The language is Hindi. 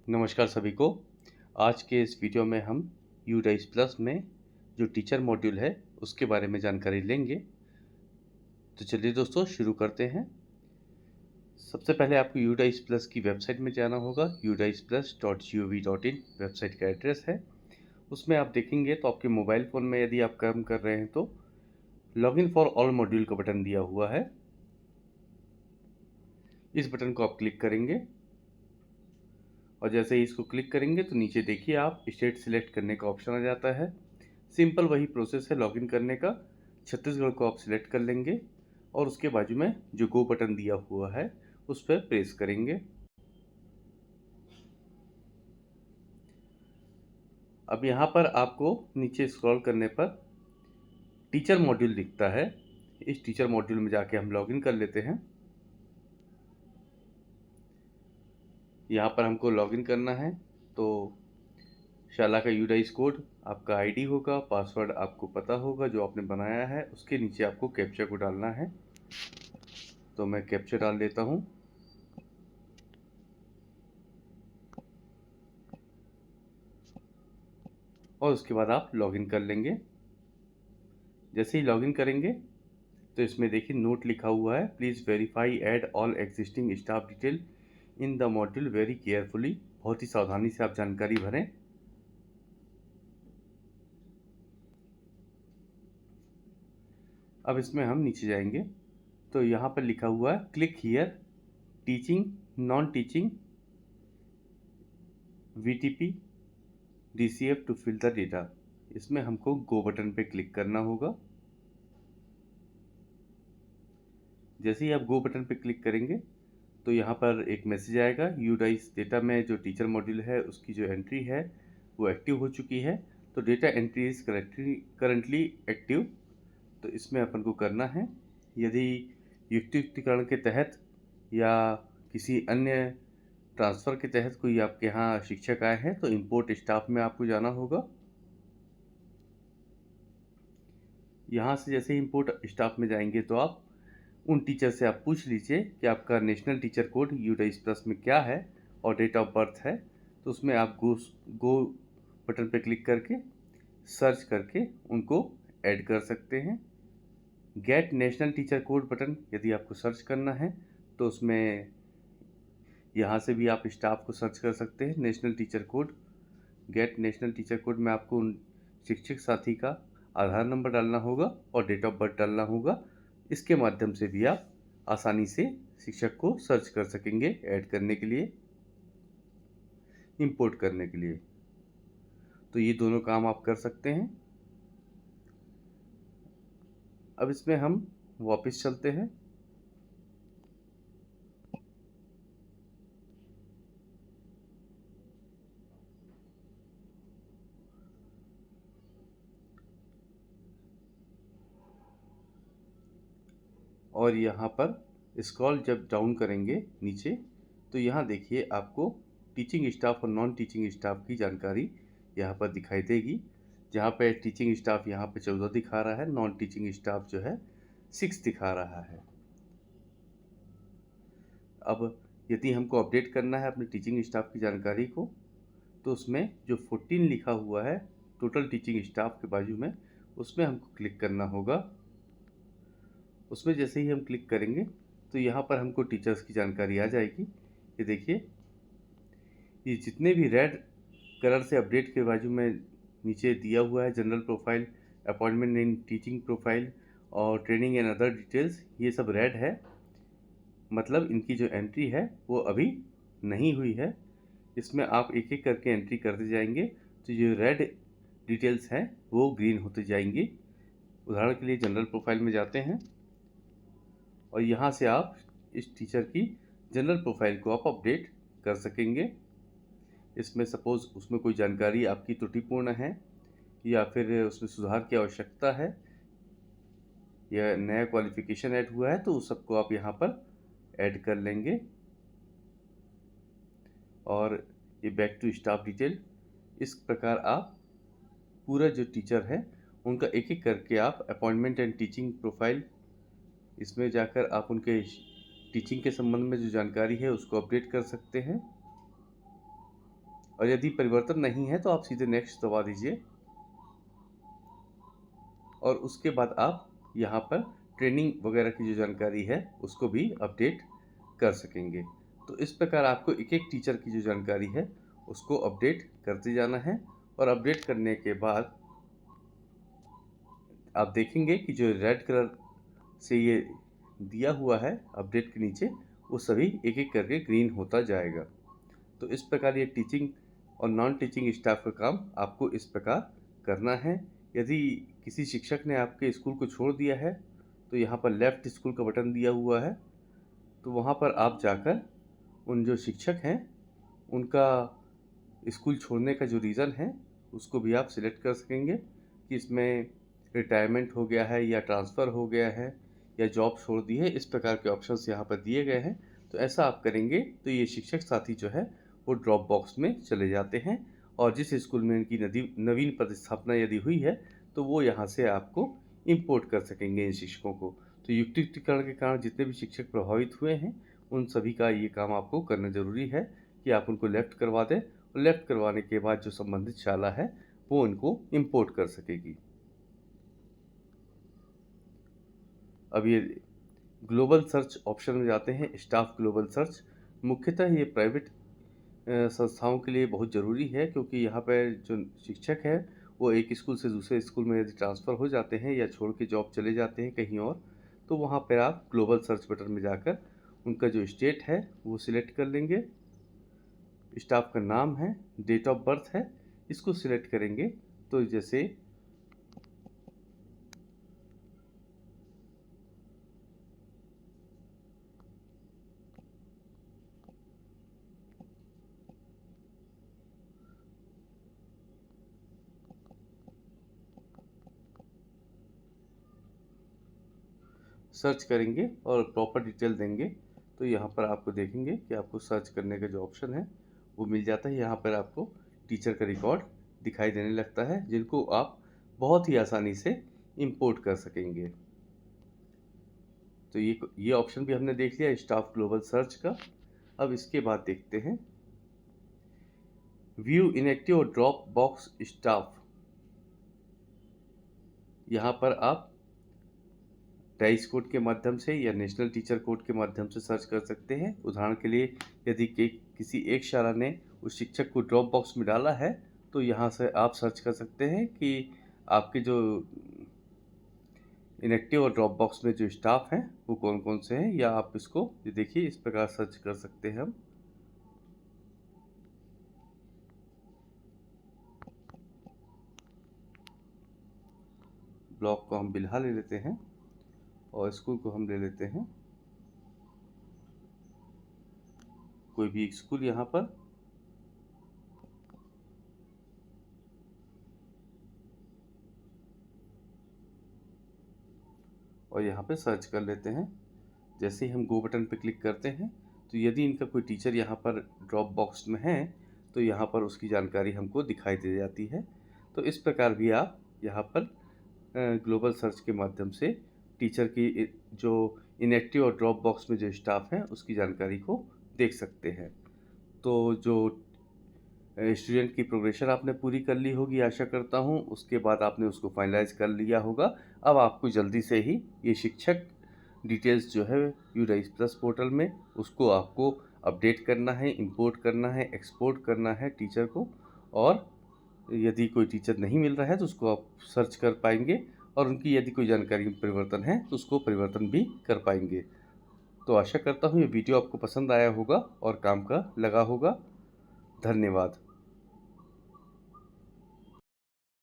नमस्कार सभी को। आज के इस वीडियो में हम यूडाइस प्लस में जो टीचर मॉड्यूल है उसके बारे में जानकारी लेंगे। तो चलिए दोस्तों शुरू करते हैं। सबसे पहले आपको यूडाइस प्लस की वेबसाइट में जाना होगा। udaisplus.gov.in वेबसाइट का एड्रेस है। उसमें आप देखेंगे तो आपके मोबाइल फ़ोन में यदि आप काम कर रहे हैं तो लॉगिन फॉर ऑल मॉड्यूल का बटन दिया हुआ है। इस बटन को आप क्लिक करेंगे और जैसे ही इसको क्लिक करेंगे तो नीचे देखिए आप स्टेट सिलेक्ट करने का ऑप्शन आ जाता है। सिंपल वही प्रोसेस है लॉगिन करने का। छत्तीसगढ़ को आप सिलेक्ट कर लेंगे और उसके बाजू में जो गो बटन दिया हुआ है उस पर प्रेस करेंगे। अब यहाँ पर आपको नीचे स्क्रॉल करने पर टीचर मॉड्यूल दिखता है। इस टीचर मॉड्यूल में जाके हम लॉगिन कर लेते हैं। यहाँ पर हमको लॉगिन करना है तो शाला का यूडाइस कोड आपका आईडी होगा, पासवर्ड आपको पता होगा जो आपने बनाया है। उसके नीचे आपको कैप्चा को डालना है। तो मैं कैप्चा डाल देता हूँ और उसके बाद आप लॉगिन कर लेंगे। जैसे ही लॉगिन करेंगे तो इसमें देखिए नोट लिखा हुआ है, please verify add all existing staff detail in the module very carefully. बहुत ही सावधानी से आप जानकारी भरें। अब इसमें हम नीचे जाएंगे तो यहाँ पर लिखा हुआ है click here teaching non teaching VTP DCF to fill the data. इसमें हमको गो बटन पे क्लिक करना होगा। जैसे ही आप गो बटन पे क्लिक करेंगे तो यहाँ पर एक मैसेज आएगा, यूडाइस डेटा में जो टीचर मॉड्यूल है उसकी जो एंट्री है वो एक्टिव हो चुकी है। तो data entry is currently active. तो इसमें अपन को करना है, यदि युक्तिकरण के तहत या किसी अन्य ट्रांसफ़र के तहत कोई आपके यहाँ शिक्षक आए हैं तो इंपोर्ट स्टाफ में आपको जाना होगा। यहाँ से जैसे ही इंपोर्ट स्टाफ में जाएंगे तो आप उन टीचर से आप पूछ लीजिए कि आपका national teacher code UDISE plus में क्या है और डेट ऑफ बर्थ है। तो उसमें आप गो बटन पर क्लिक करके सर्च करके उनको ऐड कर सकते हैं। Get national teacher code button यदि आपको सर्च करना है तो उसमें यहाँ से भी आप स्टाफ को सर्च कर सकते हैं। National teacher code, get national teacher code में आपको उन शिक्षक साथी का आधार नंबर डालना होगा और डेट ऑफ बर्थ डालना होगा। इसके माध्यम से भी आप आसानी से शिक्षक को सर्च कर सकेंगे ऐड करने के लिए, इंपोर्ट करने के लिए। तो ये दोनों काम आप कर सकते हैं। अब इसमें हम वापस चलते हैं और यहाँ पर स्क्रॉल जब डाउन करेंगे नीचे तो यहाँ देखिए आपको टीचिंग स्टाफ और नॉन टीचिंग स्टाफ की जानकारी यहाँ पर दिखाई देगी। जहाँ पे टीचिंग स्टाफ यहाँ पे 14 दिखा रहा है, नॉन टीचिंग स्टाफ जो है 6 दिखा रहा है। अब यदि हमको अपडेट करना है अपने टीचिंग स्टाफ की जानकारी को तो उसमें जो 14 लिखा हुआ है टोटल टीचिंग स्टाफ के बाजू में, उसमें हमको क्लिक करना होगा। उसमें जैसे ही हम क्लिक करेंगे तो यहाँ पर हमको टीचर्स की जानकारी आ जाएगी। ये देखिए, ये जितने भी रेड कलर से अपडेट के बाजू में नीचे दिया हुआ है general profile, appointment in teaching profile और ट्रेनिंग एंड अदर डिटेल्स, ये सब रेड है। मतलब इनकी जो एंट्री है वो अभी नहीं हुई है। इसमें आप एक एक करके एंट्री करते जाएंगे तो जो रेड डिटेल्स हैं वो ग्रीन होते जाएंगी। उदाहरण के लिए जनरल प्रोफाइल में जाते हैं और यहाँ से आप इस टीचर की जनरल प्रोफाइल को आप अपडेट कर सकेंगे। इसमें सपोज़ उसमें कोई जानकारी आपकी त्रुटिपूर्ण है या फिर उसमें सुधार की आवश्यकता है या नया क्वालिफिकेशन ऐड हुआ है तो उस सबको आप यहाँ पर ऐड कर लेंगे। और ये बैक टू स्टाफ डिटेल, इस प्रकार आप पूरा जो टीचर है उनका एक एक करके आप अपॉइंटमेंट एंड टीचिंग प्रोफाइल, इसमें जाकर आप उनके टीचिंग के संबंध में जो जानकारी है उसको अपडेट कर सकते हैं। और यदि परिवर्तन नहीं है तो आप सीधे नेक्स्ट दबा दीजिए और उसके बाद आप यहाँ पर ट्रेनिंग वगैरह की जो जानकारी है उसको भी अपडेट कर सकेंगे। तो इस प्रकार आपको एक एक टीचर की जो जानकारी है उसको अपडेट करते जाना है और अपडेट करने के बाद आप देखेंगे कि जो रेड कलर से ये दिया हुआ है अपडेट के नीचे वो सभी एक एक करके ग्रीन होता जाएगा। तो इस प्रकार ये टीचिंग और नॉन टीचिंग स्टाफ का काम आपको इस प्रकार करना है। यदि किसी शिक्षक ने आपके स्कूल को छोड़ दिया है तो यहाँ पर लेफ़्ट स्कूल का बटन दिया हुआ है, तो वहाँ पर आप जाकर उन जो शिक्षक हैं उनका स्कूल छोड़ने का जो रीज़न है उसको भी आप सिलेक्ट कर सकेंगे कि इसमें रिटायरमेंट हो गया है या ट्रांसफ़र हो गया है या जॉब छोड़ दी है। इस प्रकार के ऑप्शंस यहाँ पर दिए गए हैं। तो ऐसा आप करेंगे तो ये शिक्षक साथी जो है वो ड्रॉप बॉक्स में चले जाते हैं और जिस स्कूल में इनकी नवीन प्रतिस्थापना यदि हुई है तो वो यहाँ से आपको इंपोर्ट कर सकेंगे इन शिक्षकों को। तो युक्तिकरण के कारण जितने भी शिक्षक प्रभावित हुए हैं उन सभी का ये काम आपको करना ज़रूरी है कि आप उनको लेफ़्ट करवा दें और लेफ़्ट करवाने के बाद जो संबंधित शाला है वो उनको इंपोर्ट कर सकेगी। अब ये ग्लोबल सर्च ऑप्शन में जाते हैं, स्टाफ ग्लोबल सर्च। मुख्यतः ये प्राइवेट संस्थाओं के लिए बहुत ज़रूरी है क्योंकि यहाँ पर जो शिक्षक है वो एक स्कूल से दूसरे स्कूल में यदि ट्रांसफ़र हो जाते हैं या छोड़ के जॉब चले जाते हैं कहीं और, तो वहाँ पर आप ग्लोबल सर्च बटन में जाकर उनका जो स्टेट है वो सिलेक्ट कर लेंगे, स्टाफ का नाम है, डेट ऑफ बर्थ है, इसको सिलेक्ट करेंगे। तो जैसे सर्च करेंगे और प्रॉपर डिटेल देंगे तो यहाँ पर आपको देखेंगे कि आपको सर्च करने का जो ऑप्शन है वो मिल जाता है। यहाँ पर आपको टीचर का रिकॉर्ड दिखाई देने लगता है जिनको आप बहुत ही आसानी से इंपोर्ट कर सकेंगे। तो ये ऑप्शन भी हमने देख लिया स्टाफ ग्लोबल सर्च का। अब इसके बाद देखते हैं व्यू इनएक्टिव और ड्रॉप बॉक्स स्टाफ। यहाँ पर आप डाइस कोड के माध्यम से या नेशनल टीचर कोड के माध्यम से सर्च कर सकते हैं। उदाहरण के लिए यदि किसी एक शाला ने उस शिक्षक को ड्रॉप बॉक्स में डाला है तो यहाँ से आप सर्च कर सकते हैं कि आपके जो इनएक्टिव और ड्रॉप बॉक्स में जो स्टाफ हैं वो कौन कौन से हैं, या आप इसको ये देखिए इस प्रकार सर्च कर सकते हैं हम। ब्लॉक को हम बिल्हा ले लेते हैं और स्कूल को हम ले लेते हैं कोई भी एक स्कूल यहाँ पर, और यहाँ पे सर्च कर लेते हैं। जैसे ही हम गो बटन पे क्लिक करते हैं तो यदि इनका कोई टीचर यहाँ पर ड्रॉप बॉक्स में है तो यहाँ पर उसकी जानकारी हमको दिखाई दे जाती है। तो इस प्रकार भी आप यहाँ पर ग्लोबल सर्च के माध्यम से टीचर की जो इनएक्टिव और ड्रॉप बॉक्स में जो स्टाफ है उसकी जानकारी को देख सकते हैं। तो जो स्टूडेंट की प्रोग्रेशन आपने पूरी कर ली होगी आशा करता हूँ, उसके बाद आपने उसको फाइनलाइज कर लिया होगा। अब आपको जल्दी से ही ये शिक्षक डिटेल्स जो है यूडाइस प्लस पोर्टल में उसको आपको अपडेट करना है, इंपोर्ट करना है, एक्सपोर्ट करना है टीचर को, और यदि कोई टीचर नहीं मिल रहा है तो उसको आप सर्च कर पाएंगे और उनकी यदि कोई जानकारी में परिवर्तन है तो उसको परिवर्तन भी कर पाएंगे। तो आशा करता हूँ ये वीडियो आपको पसंद आया होगा और काम का लगा होगा। धन्यवाद।